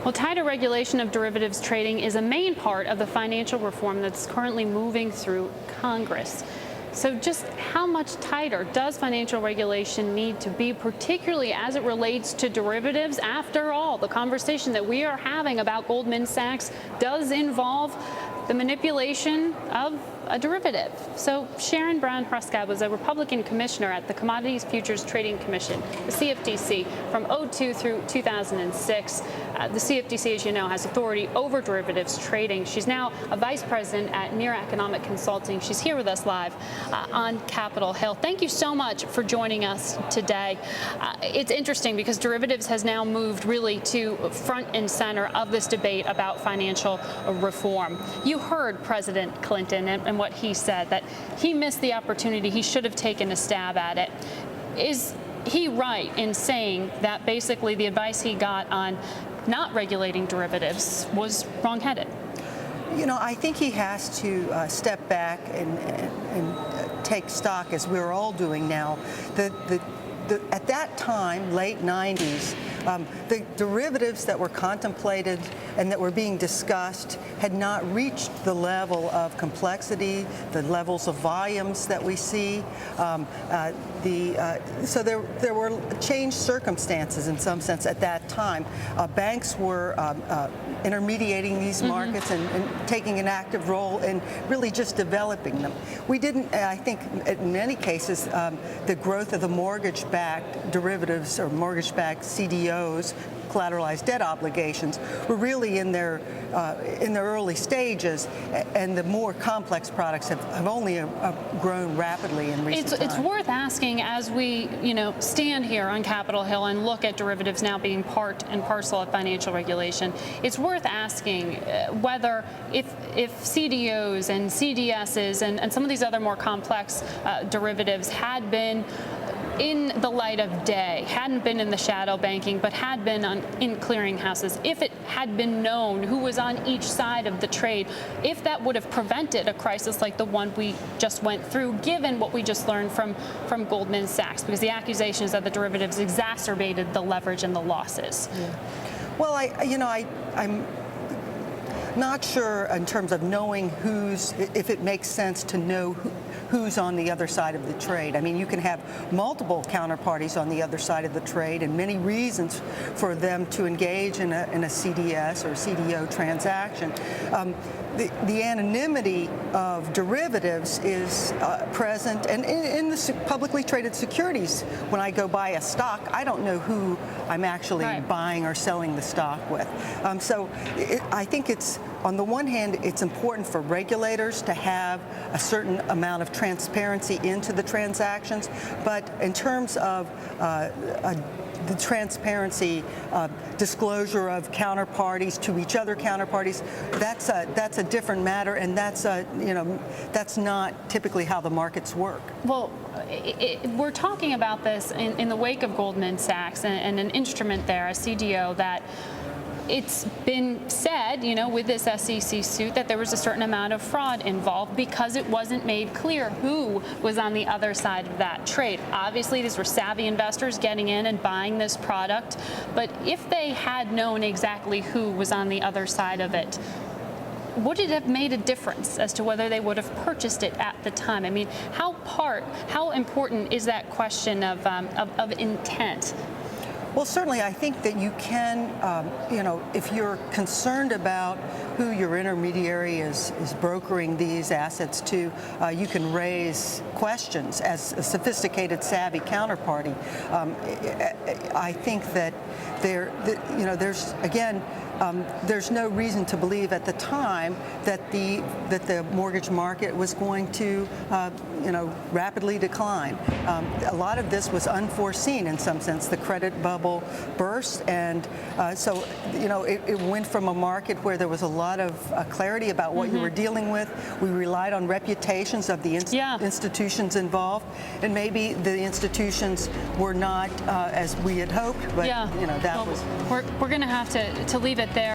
Well, tighter regulation of derivatives trading is a main part of the financial reform that's currently moving through Congress. So just how much tighter does financial regulation need to be, particularly as it relates to derivatives? After all, the conversation that we are having about Goldman Sachs does involve the manipulation of a derivative. So Sharon Brown-Hruska was a Republican commissioner at the Commodities Futures Trading Commission, the CFTC, from 2002 through 2006. The CFTC, as you know, has authority over derivatives trading. She's now a vice president at NERA Economic Consulting. She's here with us live on Capitol Hill. Thank you so much for joining us today. It's interesting because derivatives has now moved really to front and center of this debate about financial reform. You heard President Clinton and what he said, that he missed the opportunity. He should have taken a stab at it. Is he right in saying that basically the advice he got on not regulating derivatives was wrong-headed? You know, I think he has to step back and take stock, as we're all doing now. At that time, late 90s, the derivatives that were contemplated and that were being discussed had not reached the level of complexity, the levels of volumes that we see. So there were changed circumstances in some sense at that time. Banks were intermediating these markets and taking an active role in really just developing them. We didn't, I think, in many cases, the growth of the mortgage-backed derivatives or mortgage-backed CDOs, collateralized debt obligations, were really in their early stages, and the more complex products have only grown rapidly in recent times. It's worth asking, as we stand here on Capitol Hill and look at derivatives now being part and parcel of financial regulation, it's worth asking whether if CDOs and CDSs and some of these other more complex derivatives had been in the light of day, hadn't been in the shadow banking, but had been in clearinghouses, if it had been known who was on each side of the trade, if that would have prevented a crisis like the one we just went through, given what we just learned from Goldman Sachs, because the accusation is that the derivatives exacerbated the leverage and the losses. Yeah. Well, I'm not sure in terms of knowing if it makes sense to know who's on the other side of the trade. I mean, you can have multiple counterparties on the other side of the trade and many reasons for them to engage in a CDS or CDO transaction. The anonymity of derivatives is present, and in the publicly traded securities, when I go buy a stock, I don't know who I'm actually buying or selling the stock with. I think it's, on the one hand, it's important for regulators to have a certain amount of transparency into the transactions, but in terms of the transparency, disclosure of counterparties to each other counterparties, that's a different matter, and that's not typically how the markets work. Well, we're talking about this in the wake of Goldman Sachs and an instrument there, a CDO, that it's been said, with this SEC suit, that there was a certain amount of fraud involved because it wasn't made clear who was on the other side of that trade. Obviously, these were savvy investors getting in and buying this product, but if they had known exactly who was on the other side of it, would it have made a difference as to whether they would have purchased it at the time? I mean, how important is that question of intent? Well, certainly, I think that you can, if you're concerned about who your intermediary is brokering these assets to, you can raise questions as a sophisticated, savvy counterparty. I think that there's no reason to believe at the time that the mortgage market was going to, rapidly decline. A lot of this was unforeseen in some sense. The credit bubble burst, and so it went from a market where there was a lot of clarity about what you were dealing with. We relied on reputations of the institutions involved, and maybe the institutions were not as we had hoped. But that was. We're going to have to leave it there.